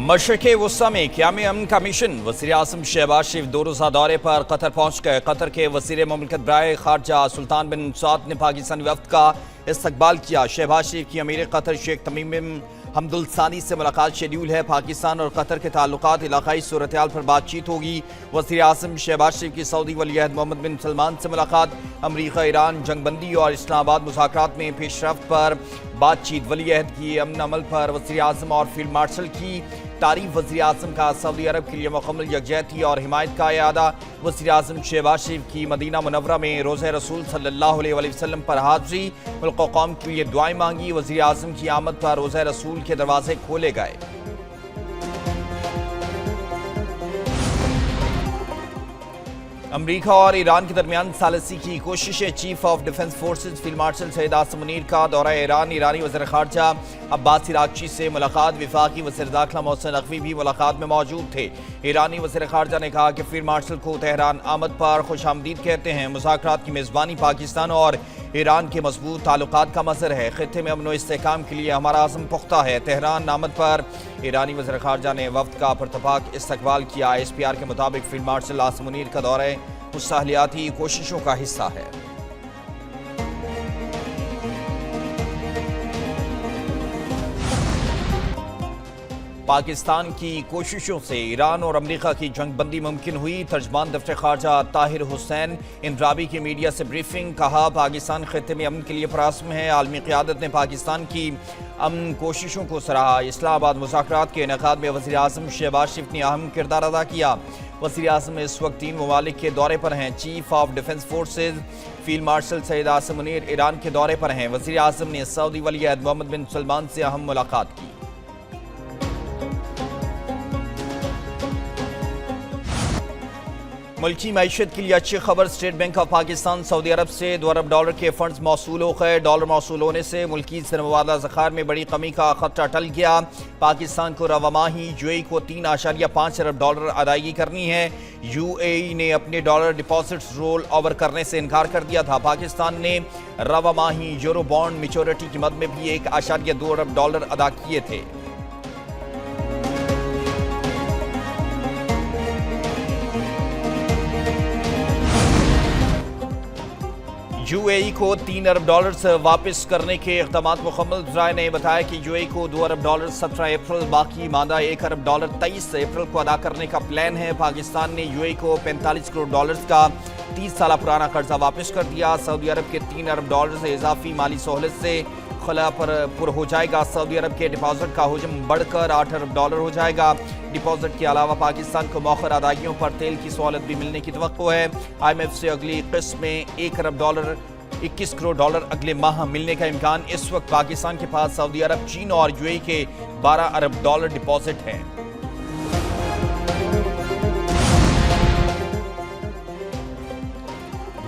मशरक़ वस्ता में क़याम अमन का मिशन। वज़ीर-ए-आज़म शहबाज शरीफ 2 रोज़ा दौरे पर कतर पहुँच गए। कतर के वज़ीर मुमलिकत बराए ख़ारजा सुल्तान बिन सौद ने पाकिस्तानी वफ़द का इस्तकबाल किया। शहबाज शरीफ की अमीर कतर शेख तमीम बिन हमदुल सानी से मुलाकात शेड्यूल है। पाकिस्तान और कतर के ताल्लुकात, इलाकाई सूरत-ए-हाल पर बातचीत होगी। वज़ीर-ए-आज़म शहबाज शरीफ की सऊदी वली-अहद मोहम्मद बिन सलमान से मुलाकात। अमरीका ईरान जंगबंदी और इस्लामाबाद मुज़ाकरात में पेशरफ्त पर बातचीत। वली-अहद की अमन अमल पर वज़ीर-ए-आज़म और फील्ड मार्शल की तारीफ। वज़ीर-ए-आज़म का सऊदी अरब के लिए मुकम्मल यकजहती और हिमायत का इरादा। वज़ीर-ए-आज़म शहबाज शरीफ की मदीना मुनव्वरा में रोज़े रसूल सल्लल्लाहु अलैहि वसल्लम पर हाज़री। मुल्क व कौम के लिए दुआएं मांगी। वज़ीर-ए-आज़म की आमद पर रोज़े रसूल के दरवाजे खोले गए। अमरीका और ईरान के दरमियान सालसी की कोशिशें। Chief of defence forces field marshal Syed Asim Munir का दौरा ईरान। ईरानी वज़ीर ख़ारजा अब्बास इराक़ची से मुलाकात। वफाकी वज़ीर दाखिला मोहसिन नक़वी भी मुलाकात में मौजूद थे। ईरानी वज़ीर ख़ारजा ने कहा कि फील्ड मार्शल को तेहरान आमद पर खुशामदीद कहते हैं। मुज़ाकरात की मेज़बानी पाकिस्तान और ईरान के मजबूत ताल्लुकात का मज़हर है। ख़ित्ते में अमन व इस्तेहकाम के लिए हमारा आज़म पुख्ता है। तेहरान आमद पर ईरानी वज़ीर ख़ारजा ने वफ़द का पुरतपाक इस्तकबाल किया। SPR के मुताबिक फील्ड मार्शल आसिम मुनीर का दौरा मुसाहलियाती कोशिशों का हिस्सा है। पाकिस्तान की कोशिशों से ईरान और अमेरिका की जंगबंदी मुमकिन हुई। तर्जमान दफ्तर ख़ारजा ताहिर हुसैन इंद्राबी की मीडिया से ब्रीफिंग। कहा, पाकिस्तान खित्ते में अमन के लिए पुरअज़्म है। आलमी क़यादत ने पाकिस्तान की अमन कोशिशों को सराहा। इस्लामाबाद मुज़ाकरात के इनेकाद में वज़ीर-ए-आज़म शहबाज शरीफ ने अहम किरदार अदा किया। वज़ीर-ए-आज़म इस वक्त 3 ममालिक के दौरे पर हैं। Chief of defence forces field marshal Syed Asim Munir Iran के दौरे पर हैं। वज़ीर-ए-आज़म ने सऊदी वली-अहद मोहम्मद बिन सलमान से अहम मुलाकात की। मुल्की मईशत के लिए अच्छी खबर। स्टेट बैंक ऑफ पाकिस्तान सऊदी अरब से $2 अरब के फंड्स मौसूल हो गए। डॉलर मौसूल होने से मुल्की सरमाया ज़ख़ायर में बड़ी कमी का खतरा टल गया। पाकिस्तान को रवामाही UAE को $3.5 अरब अदायगी करनी है। UAE ने अपने डॉलर डिपॉजिट्स रोल ओवर करने से इनकार कर दिया था। पाकिस्तान ने रवामाही यूरो बॉन्ड मेच्योरिटी की मद में भी $1.2 अरब अदा किए थे। UAE को $3 अरब वापस करने के इक़दामात मुकम्मल। वज़राए ने बताया कि UAE को $2 अरब 17 अप्रैल, बाकी मादा $1 अरब 23 अप्रैल को अदा करने का प्लान है। पाकिस्तान ने UAE को $45 करोड़ का 30 साल पुराना कर्जा वापस कर दिया। सऊदी अरब के $3 अरब से इजाफी माली सहूलत से खला पर हो जाएगा। सऊदी अरब के डिपॉजिट का हजम बढ़कर $8 अरब हो जाएगा। डिपॉजिट के अलावा पाकिस्तान को मौखर अदायगियों पर तेल की सहूलत भी मिलने की तवक्को है। IMF से अगली किस्त में $1 अरब $21 करोड़ अगले माह मिलने का इम्कान। इस वक्त पाकिस्तान के पास सऊदी अरब, चीन और UAE के $12 अरब डिपॉजिट हैं।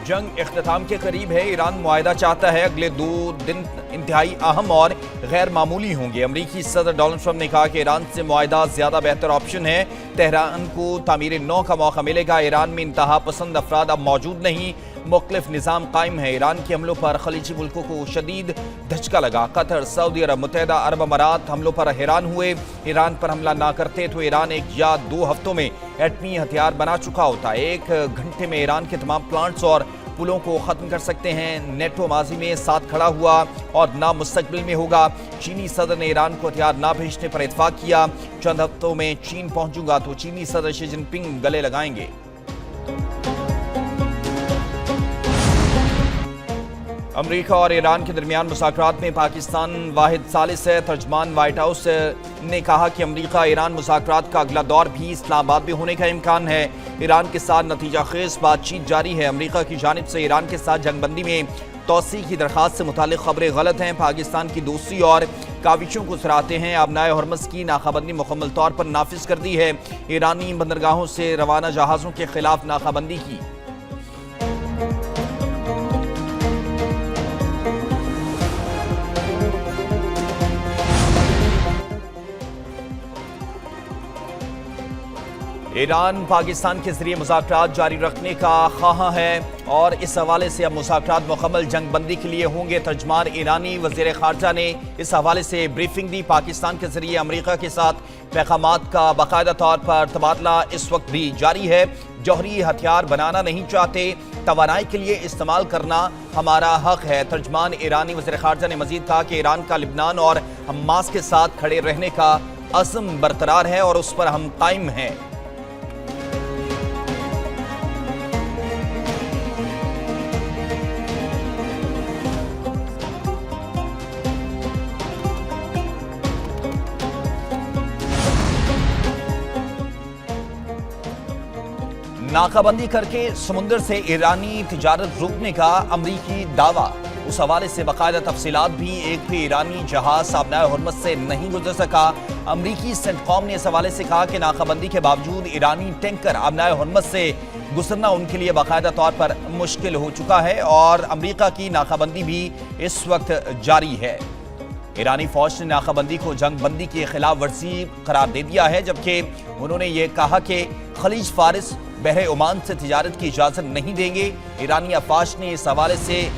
जंग इख्तिताम के करीब है। ईरान मुआहदा चाहता है। अगले 2 दिन इंतहाई अहम और गैर मामूली होंगे। अमरीकी सदर डोनाल्ड ट्रंप ने कहा कि ईरान से मुआहदा ज्यादा बेहतर ऑप्शन है। तेहरान को तामीर नौ का मौका मिलेगा। ईरान में इंतहा पसंद अफराद अब मौजूद नहीं। मुख्तलिफ निज़ाम कायम है। ईरान के हमलों पर खलीजी मुल्कों को शदीद धचका लगा। कतर, सऊदी अरब, मुत्तहिदा अरब अमारात हमलों पर हैरान हुए। ईरान पर हमला ना करते तो ईरान 1 या 2 हफ्तों में एटमी हथियार बना चुका होता। 1 घंटे में ईरान के तमाम प्लांट्स और पुलों को ख़त्म कर सकते हैं। नेटो माजी में साथ खड़ा हुआ और ना मुस्तकबिल में होगा। चीनी सदर ने ईरान को हथियार ना भेजने पर इत्फाक किया। चंद हफ्तों में चीन पहुंचूंगा तो चीनी सदर शी जिनपिंग गले लगाएंगे। अमरीका और ईरान के दरमियान मुज़ाकरात में पाकिस्तान वाहिद सालिस है। तर्जमान व्हाइट हाउस ने कहा कि अमरीका ईरान मुज़ाकरात का अगला दौर भी इस्लामाबाद में होने का इम्कान है। ईरान के साथ नतीजा खेज बातचीत जारी है। अमरीका की जानिब से ईरान के साथ जंगबंदी में तोसी की दरख्वास्त से मुतालिक खबरें गलत हैं। पाकिस्तान की दोस्ती और काविशों को सराहते हैं। आबनाए हरमज़ की नाकाबंदी मुकम्मल तौर पर नाफिज कर दी है। ईरानी बंदरगाहों से रवाना जहाज़ों के खिलाफ नाकाबंदी की। ایران پاکستان کے ذریعے مذاکرات جاری رکھنے کا خواہاں ہے اور اس حوالے سے اب مذاکرات مکمل جنگ بندی کے لیے ہوں گے۔ ترجمان ایرانی وزیر خارجہ نے اس حوالے سے بریفنگ دی۔ پاکستان کے ذریعے امریکہ کے ساتھ پیغامات کا باقاعدہ طور پر تبادلہ اس وقت بھی جاری ہے۔ جوہری ہتھیار بنانا نہیں چاہتے، توانائی کے لیے استعمال کرنا ہمارا حق ہے۔ ترجمان ایرانی وزیر خارجہ نے مزید کہا کہ ایران کا لبنان اور حماس کے ساتھ کھڑے رہنے کا عزم برقرار ہے اور اس پر ہم قائم ہیں۔ ناکہ بندی کر کے سمندر سے ایرانی تجارت روکنے کا امریکی دعویٰ، اس حوالے سے باقاعدہ تفصیلات بھی۔ ایک بھی ایرانی جہاز آبنائے ہرمز سے نہیں گزر سکا۔ امریکی سینٹکام نے اس حوالے سے کہا کہ ناکہ بندی کے باوجود ایرانی ٹینکر آبنائے ہرمز سے گزرنا ان کے لیے باقاعدہ طور پر مشکل ہو چکا ہے اور امریکہ کی ناکہ بندی بھی اس وقت جاری ہے۔ ایرانی فوج نے ناکہ بندی کو جنگ بندی کی خلاف ورزی قرار دے دیا ہے، جبکہ انہوں نے یہ کہا کہ خلیج فارس بحر عمان سے تجارت کی اجازت نہیں دیں گے۔ ایرانی افواج نے اس حوالے سے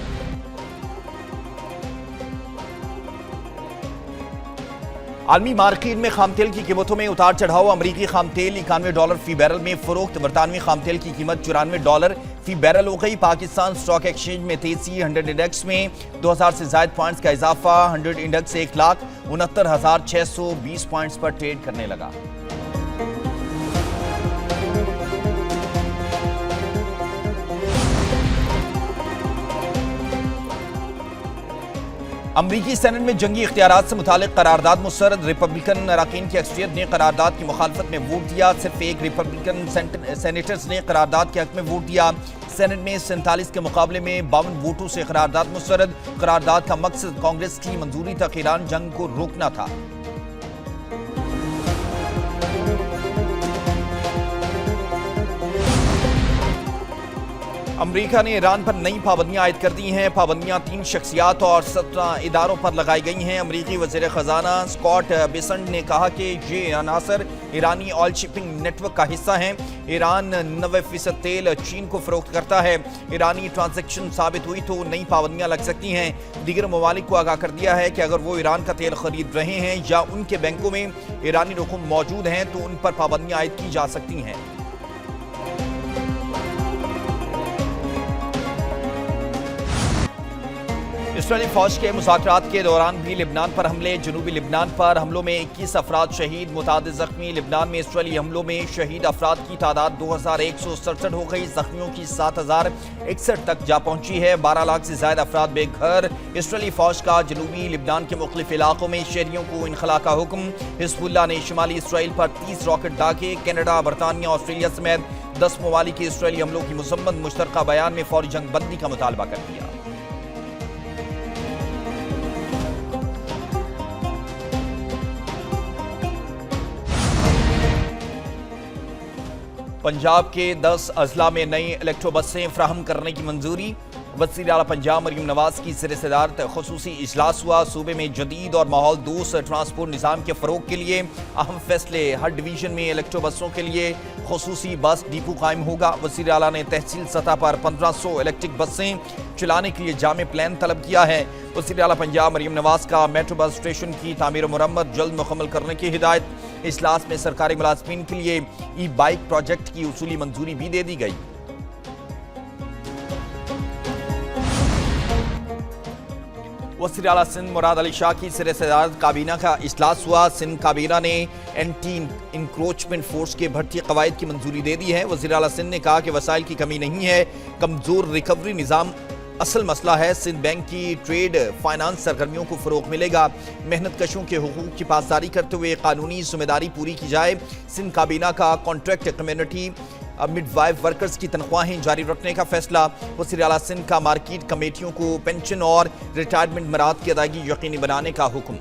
عالمی مارکیٹ میں خام تیل کی قیمتوں میں اتار چڑھاؤ۔ امریکی خام تیل $91 فی بیرل میں فروخت۔ برطانوی خام تیل کی قیمت $94 فی بیرل ہو گئی۔ پاکستان اسٹاک ایکسچینج میں تیزی، 100 انڈیکس میں 2000 سے زائد پوائنٹس کا اضافہ۔ 100 انڈیکس 1,69,620 پوائنٹس پر ٹریڈ کرنے لگا۔ امریکی سینٹ میں جنگی اختیارات سے متعلق قرارداد مسترد۔ ریپبلکن اراکین کی اکثریت نے قرارداد کی مخالفت میں ووٹ دیا۔ صرف ایک ریپبلکن سینیٹرز نے قرارداد کے حق میں ووٹ دیا۔ سینٹ میں 47 کے مقابلے میں 52 ووٹوں سے قرارداد مسترد۔ قرارداد کا مقصد کانگریس کی منظوری تک ایران جنگ کو روکنا تھا۔ امریکہ نے ایران پر نئی پابندیاں عائد کر دی ہیں۔ پابندیاں 3 شخصیات اور 17 اداروں پر لگائی گئی ہیں۔ امریکی وزیر خزانہ اسکاٹ بیسنٹ نے کہا کہ یہ عناصر ایرانی آئل شپنگ نیٹ ورک کا حصہ ہیں۔ ایران 90% تیل چین کو فروخت کرتا ہے۔ ایرانی ٹرانزیکشن ثابت ہوئی تو نئی پابندیاں لگ سکتی ہیں۔ دیگر ممالک کو آگاہ کر دیا ہے کہ اگر وہ ایران کا تیل خرید رہے ہیں یا ان کے بینکوں میں ایرانی رقم موجود ہیں تو ان پر پابندیاں عائد کی جا سکتی ہیں۔ اسرائیلی فوج کے مذاکرات کے دوران بھی لبنان پر حملے۔ جنوبی لبنان پر حملوں میں 21 افراد شہید، متعدد زخمی۔ لبنان میں اسرائیلی حملوں میں شہید افراد کی تعداد 2167 ہو گئی، زخمیوں کی 7061 تک جا پہنچی ہے۔ 12 لاکھ سے زائد افراد بے گھر۔ اسرائیلی فوج کا جنوبی لبنان کے مختلف علاقوں میں شہریوں کو انخلا کا حکم۔ حزب اللہ نے شمالی اسرائیل پر 30 راکٹ داغے۔ کینیڈا، برطانیہ، آسٹریلیا سمیت 10 ممالک کی اسرائیلی حملوں کی مذمت۔ مشترکہ بیان میں فوری جنگ بندی کا مطالبہ کر دیا۔ پنجاب کے 10 اضلاع میں نئی الیکٹرو بسیں فراہم کرنے کی منظوری۔ وزیر اعلیٰ پنجاب مریم نواز کی زیر صدارت خصوصی اجلاس ہوا۔ صوبے میں جدید اور ماحول دوست ٹرانسپورٹ نظام کے فروغ کے لیے اہم فیصلے۔ ہر ڈویژن میں الیکٹرو بسوں کے لیے خصوصی بس ڈپو قائم ہوگا۔ وزیر اعلیٰ نے تحصیل سطح پر 1500 الیکٹرک بسیں چلانے کے لیے جامع پلان طلب کیا ہے۔ وزیر اعلیٰ پنجاب مریم نواز کا میٹرو بس اسٹیشن کی تعمیر و مرمت جلد مکمل کرنے کی ہدایت۔ اجلاس میں سرکاری ملازمین کے لیے ای بائک پروجیکٹ کی اصولی منظوری بھی دے دی گئی۔ وزیر اعلیٰ سندھ مراد علی شاہ کی زیر صدارت کابینہ کا اجلاس ہوا۔ سندھ کابینہ نے اینٹی انکروچمنٹ فورس کے بھرتی قواعد کی منظوری دے دی ہے۔ وزیر اعلیٰ سندھ نے کہا کہ وسائل کی کمی نہیں ہے، کمزور ریکوری نظام اصل مسئلہ ہے۔ سندھ بینک کی ٹریڈ فائنانس سرگرمیوں کو فروغ ملے گا۔ محنت کشوں کے حقوق کی پاسداری کرتے ہوئے قانونی ذمہ داری پوری کی جائے۔ سندھ کابینہ کا contract community mid wife workers کی تنخواہیں جاری رکھنے کا فیصلہ۔ وزیر اعلیٰ سندھ کا مارکیٹ کمیٹیوں کو پینشن اور ریٹائرمنٹ مراحت کی ادائیگی یقینی بنانے کا حکم۔